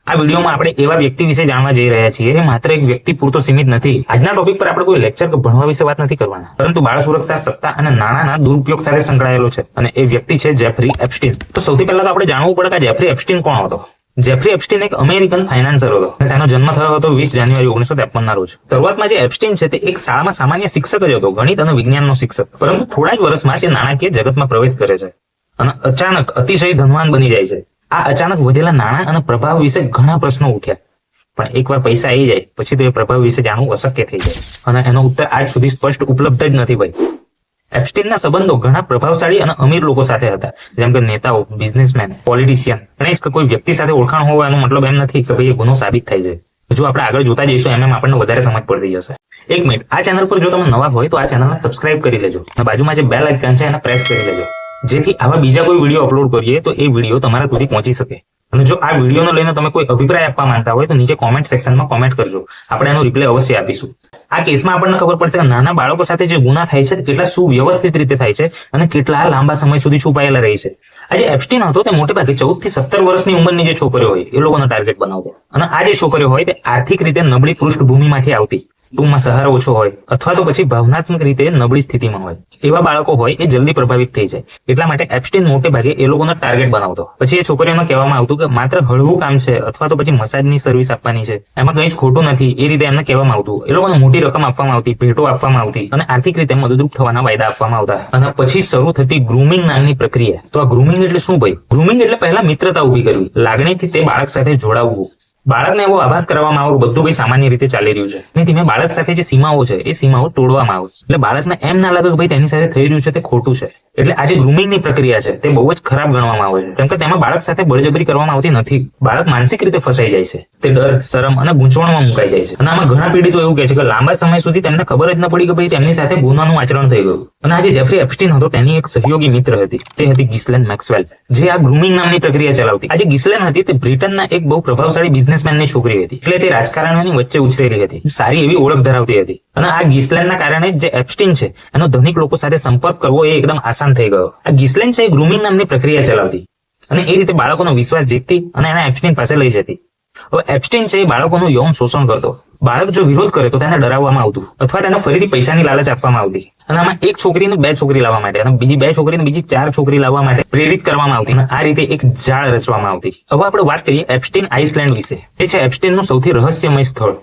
આ વિડીયોમાં આપણે એવા વ્યક્તિ વિશે જાણવા જઈ રહ્યા છીએ જે માત્ર એક વ્યક્તિ પૂરતો સીમિત નથી. આજના ટોપિક પર આપણે કોઈ લેક્ચર કે ભણવા વિશે વાત નથી કરવાના, પરંતુ બાળ સુરક્ષા, સત્તા અને નાણાંના દુરુપયોગ સાથે સંકળાયેલો છે, અને એ વ્યક્તિ છે જેફરી એપ્સ્ટીન. તો સૌથી પહેલા તો આપણે જાણવું પડે કે જેફરી એપ્સ્ટીન કોણ હતો. જેફરી એપ્સ્ટીન એક અમેરિકન ફાઇનાન્સર હતો અને તેનો જન્મ થયો હતો 20 જાન્યુઆરી 1953 ના રોજ. શરૂઆતમાં જે એપ્સ્ટીન છે તે એક શાળામાં સામાન્ય શિક્ષક જ હતો, ગણિત અને વિજ્ઞાનનો શિક્ષક. પરંતુ થોડા જ વર્ષમાં તે નાણાકીય જગતમાં પ્રવેશ કરે છે અને અચાનક અતિશય ધનવાન બની જાય છે. આ અચાનક વધેલા નાણાં અને પ્રભાવ વિશે ઘણા પ્રશ્નો ઉઠ્યા, પણ એકવાર પૈસા આવી જાય પછી તો એ પ્રભાવ વિશે જાણવું અશક્ય થઈ જાય, અને એનો ઉત્તર આજ સુધી સ્પષ્ટ ઉપલબ્ધ જ નથી ભાઈ. એપ્સ્ટીનના સંબંધો ઘણા પ્રભાવશાળી અને અમીર લોકો સાથે હતા, જેમ કે નેતાઓ, બિઝનેસમેન, પોલિટિશિયન. અને કોઈ વ્યક્તિ સાથે ઓળખાણ હોવા એનો મતલબ એમ નથી કે ભાઈ એ ગુનો સાબિત થાય છે. જો આપણે આગળ જોતા જઈશું એમ આપણને વધારે સમજ પડતી જશે. એક મિનિટ, આ ચેનલ પર જો તમે નવા હોય તો આ ચેનલને સબસ્ક્રાઇબ કરી લેજો અને બાજુમાં જે બેલ આઇકન છે એને પ્રેસ કરી લેજો, જેથી આવા બીજા કોઈ વિડીયો અપલોડ કરીએ તો એ વિડીયો તમારા સુધી પહોંચી શકે. અને જો આ વિડીયોને લઈને તમે કોઈ અભિપ્રાય આપવા માંગતા હોય તો નીચે કોમેન્ટ સેક્શનમાં કોમેન્ટ કરજો, આપણે એનો રિપ્લાય અવશ્ય આપીશું. આ કેસમાં આપણને ખબર પડશે કે નાના બાળકો સાથે જે ગુના થાય છે તે કેટલા સુવ્યવસ્થિત રીતે થાય છે અને કેટલા લાંબા સમય સુધી છુપાયેલા રહે છે. આ જે એપ્સ્ટીન હતો તે મોટે ભાગે 14 થી 17 વર્ષની ઉંમરની જે છોકરીઓ હોય એ લોકોનો ટાર્ગેટ બનાવતો, અને આ જે છોકરીઓ હોય તે આર્થિક રીતે નબળી પૃષ્ઠભૂમિમાંથી આવતી, ટૂંકમાં સહારો ઓછો હોય અથવા તો પછી ભાવનાત્મક રીતે નબળી સ્થિતિમાં હોય. એવા બાળકો હોય એ જલ્દી પ્રભાવિત થઈ જાય, એટલા માટે એપ્સ્ટીન મોટે ભાગે એ લોકોનો ટાર્ગેટ બનાવતો. પછી એ છોકરીઓને કહેવામાં આવતું કે માત્ર હળવું કામ છે અથવા તો પછી મસાજની સર્વિસ આપવાની છે, એમાં કંઈ જ ખોટું નથી, એ રીતે એમને કહેવામાં આવતું. એ લોકોને મોટી રકમ આપવામાં આવતી, ભેટો આપવામાં આવતી અને આર્થિક રીતે મદદરૂપ થવાના વાયદા આપવામાં આવતા. અને પછી શરૂ થતી ગ્રુમિંગ નામની પ્રક્રિયા. તો આ ગ્રુમિંગ એટલે શું ભાઈ? ગ્રુમિંગ એટલે પહેલા મિત્રતા ઉભી કરવી, લાગણીથી તે બાળક સાથે જોડાવવું, બાળકને એવો આભાસ કરવામાં આવે કે બધું કંઈ સામાન્ય રીતે ચાલી રહ્યું છે, અને ધીમે બાળક સાથે જે સીમાઓ છે એ સીમાઓ તોડવામાં આવે. એટલે બાળકને એમ ના લાગે કે ભાઈ તેની સાથે થઈ રહ્યું છે તે ખોટું છે. એટલે આ જે ગ્રુમિંગની પ્રક્રિયા છે તે બહુ જ ખરાબ ગણવામાં આવે છે, કેમ કે તેમાં બાળક સાથે બળજબરી કરવામાં આવતી નથી. બાળક માનસિક રીતે ફસાઈ જાય છે, તે ડર, શરમ અને ગૂંચવણમાં મુકાઈ જાય છે. અને આમાં ઘણા પીડિતો એવું કહે છે કે લાંબા સમય સુધી તેમને ખબર જ ન પડી કે ભાઈ તેમની સાથે ગુનાનું આચરણ થઈ ગયું. અને આ જે જેફરી એપ્સ્ટીન હતો તેની એક સહયોગી મિત્ર હતી, તે હતી ગિસ્લેન મેક્સવેલ, જે આ ગ્રુમિંગ નામની પ્રક્રિયા ચલાવતી. આ જે ગિસ્લેન હતી તે બ્રિટનના એક બહુ પ્રભાવશાળી બિઝનેસમેનની છોકરી હતી, એટલે તે રાજકારણીઓની વચ્ચે ઉછરેલી હતી, સારી એવી ઓળખ ધરાવતી હતી. અને આ ગિસ્લેનના કારણે જે એપ્સ્ટીન છે એનો ધનિક લોકો સાથે સંપર્ક કરવો એ એકદમ આસાન થઈ ગયો. આ ગિસ્લેન છે એ ગ્રુમિંગ નામની પ્રક્રિયા ચલાવતી અને એ રીતે બાળકોનો વિશ્વાસ જીતતી અને એને એપ્સ્ટીન પાસે લઈ જતી. હવે એપ્સ્ટીન છે એ બાળકોનું યૌન શોષણ કરતો. બાળક જો વિરોધ કરે તો તેને ડરાવવામાં આવતું અથવા તેને ફરીથી પૈસાની લાલચ આપવામાં આવતી. અને આમાં એક છોકરીને 2 છોકરી લાવવા માટે અને બીજી 2 છોકરીને બીજી 4 છોકરી લાવવા માટે પ્રેરિત કરવામાં આવતી અને આ રીતે એક જાળ રચવામાં આવતી. હવે આપણે વાત કરીએ એપ્સ્ટીન આઇસલેન્ડ વિશે. એ છે એપ્સ્ટીનનું સૌથી રહસ્યમય સ્થળ.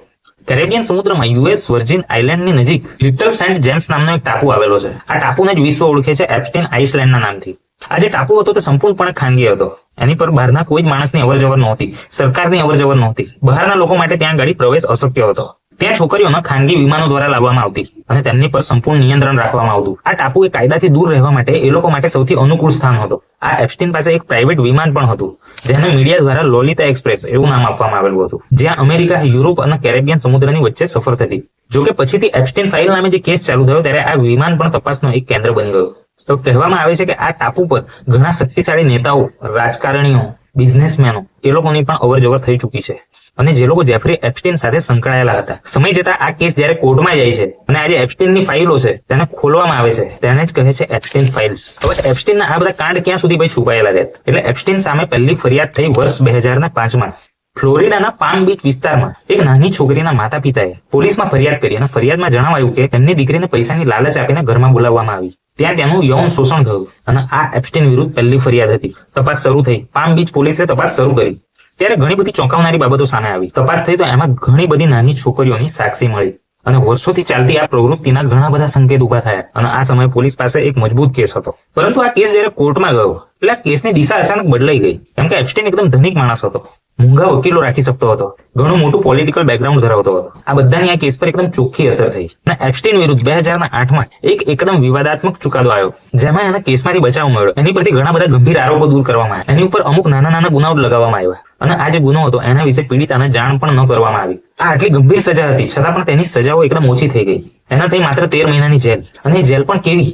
કેરેબિયન સમુદ્રમાં યુએસ વર્જિન આઇલેન્ડની નજીક લિટલ સેન્ટ જેમ્સ નામનો એક ટાપુ આવેલો છે. આ ટાપુને જ વિશ્વ ઓળખે છે એપ્સ્ટીન આઇસલેન્ડના નામથી. આ જે ટાપુ હતો તે સંપૂર્ણપણે ખાનગી હતો. એની પર બહારના કોઈ જ માણસની અવરજવર નહોતી, સરકારની અવરજવર નહોતી. બહારના લોકો માટે ત્યાં ગાડી પ્રવેશ અશક્ય હતો. ત્યાં છોકરીઓને ખાનગી વિમાનો દ્વારા લાવવામાં આવતી અને તેમની પર સંપૂર્ણ નિયંત્રણ રાખવામાં આવતું. આ ટાપુ એ કાયદાથી દૂર રહેવા માટે એ લોકો માટે સૌથી અનુકૂળ સ્થાન હતો. આ એપ્સ્ટીન પાસે એક પ્રાઇવેટ વિમાન પણ હતું, જેને મીડિયા દ્વારા લોલિતા એક્સપ્રેસ એવું નામ આપવામાં આવેલું હતું, જ્યાં અમેરિકા, યુરોપ અને કેરેબિયન સમુદ્રની વચ્ચે સફર થતી. જોકે પછીથી એપ્સ્ટીન ફાઇલ નામે જે કેસ ચાલુ થયો ત્યારે આ વિમાન પણ તપાસનો એક કેન્દ્ર બની ગયું. તો કહેવામાં આવે છે કે આ ટાપુ પર ઘણા શક્તિશાળી નેતાઓ, રાજકારણીઓ, બિઝનેસમેનો એ લોકોની પણ અવરજવર થઈ ચૂકી છે, અને જે લોકો જેફરી એપ્સ્ટીન સાથે સંકળાયેલા હતા. સમય જતા આ કેસ જ્યારે કોર્ટમાં જાય છે અને આ જે એપ્સ્ટીનની ફાઇલો છે તેને ખોલવામાં આવે છે, તેને જ કહે છે એપ્સ્ટીન ફાઇલ્સ. હવે એપ્સ્ટીનના આ બધા કાંડ ક્યાં સુધી ભાઈ છુપાયેલા રહે? એટલે એપ્સ્ટીન સામે પહેલી ફરિયાદ થઈ વર્ષ 2005માં ફ્લોરિડાના પામ બીચ વિસ્તારમાં એક નાની છોકરીના માતા પિતાએ પોલીસમાં ફરિયાદ કરી અને ફરિયાદમાં જણાવાયું કે તેમની દીકરીને પૈસાની લાલચ આપીને ઘરમાં બોલાવવામાં આવી. ત્યાં તેનું યૌન શોષણ થયું અને આ એપ્સ્ટીન વિરુદ્ધ પહેલી ફરિયાદ હતી. તપાસ શરૂ થઈ. પામ બીચ પોલીસે તપાસ શરૂ કરી ત્યારે ઘણી બધી ચોંકાવનારી બાબતો સામે આવી. તપાસ થઈ તો એમાં ઘણી બધી નાની છોકરીઓની સાક્ષી મળી અને વર્ષોથી ચાલતી આ પ્રવૃત્તિના ઘણા બધા સંકેત ઉભા થયા. અને આ સમયે પોલીસ પાસે એક મજબૂત કેસ હતો. પરંતુ આ કેસ જ્યારે કોર્ટમાં ગયો એટલે આ કેસની દિશા અચાનક બદલાઈ ગઈ, કેમ કે એપ્સ્ટીન એકદમ ધનિક માણસ હતો, મોંઘા વકીલો રાખી શકતો હતો, ઘણું મોટું પોલિટિકલ બેકગ્રાઉન્ડ ધરાવતો હતો. આ બધાની આ કેસ પર એકદમ ચોખ્ખી અસર થઈ અને એપ્સ્ટીન વિરુદ્ધ 2008માં એક એકદમ વિવાદાત્મક ચુકાદો આવ્યો, જેમાં એને કેસમાંથી બચાવ મળ્યો. એની પરથી ઘણા બધા ગંભીર આરોપો દૂર કરવામાં આવ્યા. એની ઉપર અમુક નાના નાના ગુનાઓ લગાવવામાં આવ્યા અને આ જે ગુનો હતો એના વિશે પીડિતાને જાણ પણ ન કરવામાં આવી. આ આટલી ગંભીર સજા હતી છતાં પણ તેની સજાઓ એકદમ ઓછી થઈ ગઈ. એના થઈ માત્ર 13 મહિનાની જેલ. અને એ જેલ પણ કેવી?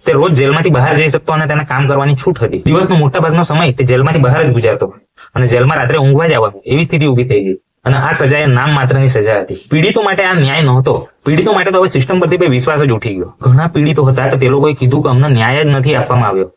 તે રોજ જેલમાંથી બહાર જઈ શકતો અને તેને કામ કરવાની છૂટ હતી. દિવસનો મોટા ભાગનો સમય તે જેલમાંથી બહાર જ ગુજારતો અને જેલમાં રાત્રે ઊંઘવા જ આવવાનું એવી સ્થિતિ ઊભી થઈ ગઈ. અને આ સજા એ નામ માત્રની સજા હતી. પીડિતો માટે આ ન્યાય નહોતો. પીડિતો માટે તો હવે સિસ્ટમ પરથી વિશ્વાસ જ ઉઠી ગયો. ઘણા પીડિતો હતા કે તે લોકોએ કીધું કે અમને ન્યાય જ નથી આપવામાં આવ્યો,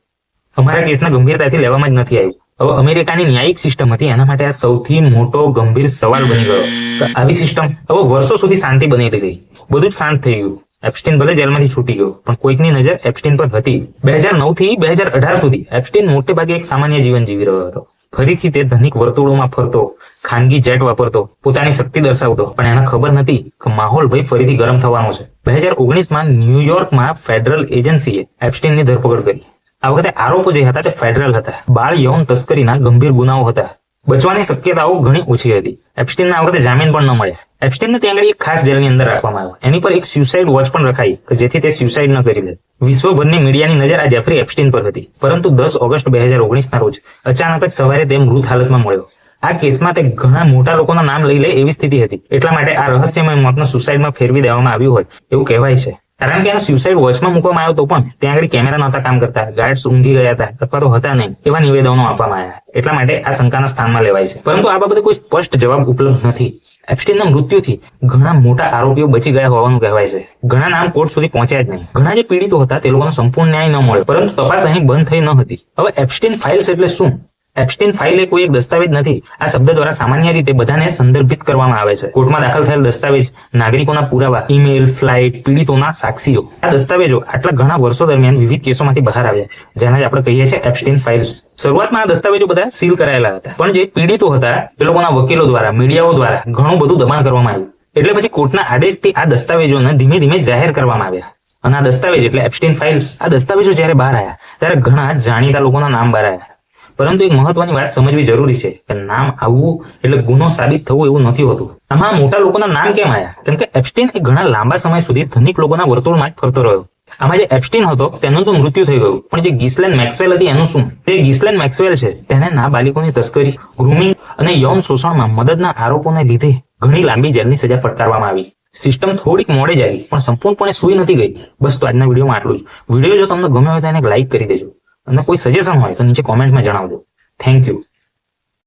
અમારા કેસને ગંભીરતાથી લેવામાં જ નથી આવ્યું. હવે અમેરિકાની ન્યાયિક સિસ્ટમ હતી એના માટે આ સૌથી મોટો ગંભીર સવાલ બની ગયો કે આવી સિસ્ટમ હવે વર્ષો સુધી શાંતિ બની ગઈ, બધું જ શાંત થઈ ગયું. એપ્સ્ટીન ભલે જેલમાંથી છૂટી ગયો પણ કોઈકની નજર એપ્સ્ટીન પર હતી. 2009 થી 2018 સુધી એપ્સ્ટીન મોટે ભાગે એક સામાન્ય જીવન જીવી રહ્યો હતો. ફરીથી તે ધનિક વર્તુળોમાં ફરતો, ખાનગી જેટ વાપરતો, પોતાની શક્તિ દર્શાવતો, પણ એને ખબર નથી કે માહોલ ભાઈ ફરીથી ગરમ થવાનો છે. 2019માં ન્યુયોર્કમાં ફેડરલ એજન્સીએ એપ્સ્ટીનની ધરપકડ કરી. આ વખતે આરોપો જે હતા તે ફેડરલ હતા. બાળ યૌન તસ્કરીના ગંભીર ગુનાઓ હતા. બચવાની શક્યતાઓ ઘણી ઓછી હતી. એપ્સ્ટીનને આ વખતે જામીન પણ ન મળ્યા. એપ્સ્ટીનને ત્યાં આગળ એક ખાસ જેલની અંદર રાખવામાં આવ્યો. એની પર એક સ્યુસાઇડ વોચ પણ રખાઈ કે જેથી તે સ્યુસાઇડ ન કરી લે. વિશ્વભરની મીડિયાની નજર આ જેફરી એપ્સ્ટીન પર હતી. પરંતુ 10 ઓગસ્ટ 2019ના રોજ અચાનક જ સવારે તે મૃત હાલતમાં મળ્યો. આ કેસમાં તે ઘણા મોટા લોકોના નામ લઈ લે એવી સ્થિતિ હતી. એટલા માટે આ રહસ્યમય મોતને સુસાઇડમાં ફેરવી દેવામાં આવ્યું હોય એવું કહેવાય છે. કારણ કે આ સ્યુસાઇડ વોચમાં મૂકવામાં આવ્યો તો પણ ત્યાં આગળ કેમેરા નહોતા કામ કરતા, ગાર્ડ્સ ઊંઘી ગયા હતા અથવા તો હતા નહીં એવા નિવેદનો આપવામાં આવ્યા. એટલા માટે આ શંકાના સ્થાનમાં લેવાય છે. પરંતુ આ બાબતે કોઈ સ્પષ્ટ જવાબ ઉપલબ્ધ નથી. એપ્સ્ટીનના મૃત્યુથી ઘણા મોટા આરોપીઓ બચી ગયા હોવાનું કહેવાય છે. ઘણા નામ કોર્ટ સુધી પહોંચ્યા જ નહીં. ઘણા જે પીડિતો હતા તે લોકોને સંપૂર્ણ ન્યાય ન મળ્યો. પરંતુ તપાસ અહીં બંધ થઈ ન હતી. હવે એપ્સ્ટીન ફાઇલ્સ એટલે શું? એપ્સ્ટીન ફાઇલ એ કોઈ એક દસ્તાવેજ નથી. આ શબ્દ દ્વારા સામાન્ય રીતે બધાને સંદર્ભિત કરવામાં આવે છે. કોર્ટમાં દાખલ થયેલ દસ્તાવેજ, નાગરિકોના પુરાવા, ઈમેલ, ફ્લાઇટ, પીડિતોના સાક્ષીઓ. આ દસ્તાવેજો આટલા ઘણા વર્ષો દરમિયાન વિવિધ કેસોમાંથી બહાર આવ્યા, જેને આપણે કહીએ છીએ એપ્સ્ટીન ફાઇલ્સ. શરૂઆતમાં આ દસ્તાવેજો બધા સીલ કરાયેલા હતા, પણ જે પીડિતો હતા એ લોકોના વકીલો દ્વારા, મીડિયાઓ દ્વારા ઘણું બધું દબાણ કરવામાં આવ્યું. એટલે પછી કોર્ટના આદેશથી આ દસ્તાવેજોને ધીમે ધીમે જાહેર કરવામાં આવ્યા. અને આ દસ્તાવેજ એટલે એપ્સ્ટીન ફાઇલ્સ. આ દસ્તાવેજો જ્યારે બહાર આવ્યા ત્યારે ઘણા જાણીતા લોકોના નામ બહાર આવ્યા. પરંતુ એક મહત્વની વાત સમજવી જરૂરી છે કે નામ આવવું એટલે ગુનો સાબિત થવું એવું નથી હોતું. આમાં મોટા લોકોના નામ કેમ આવ્યા? કેમ કે એપ્સ્ટીન એ ઘણા લાંબા સમય સુધી ધનિક લોકોના વર્તુળમાં જ ફરતો રહ્યો. આમાં જે એપ્સ્ટીન હતો તેનું તો મૃત્યુ થઈ ગયું, પણ જે ગિસ્લેન મેક્સવેલ હતી એનું શું? જે ગિસ્લેન મેક્સવેલ છે તેને નાબાલિગોની તસ્કરી, ગ્રુમિંગ અને યૌન શોષણમાં મદદના આરોપોને લીધે ઘણી લાંબી જેલની સજા ફટકારવામાં આવી. સિસ્ટમ થોડીક મોડે જાગી પણ સંપૂર્ણપણે સૂઈ નથી ગઈ. બસ તો આજના વિડીયોમાં આટલું જ. વિડીયો જો તમને ગમ્યો હોય તો એને લાઈક કરી દેજો અને કોઈ સજેશન હોય તો નીચે કોમેન્ટમાં જણાવજો. Thank you.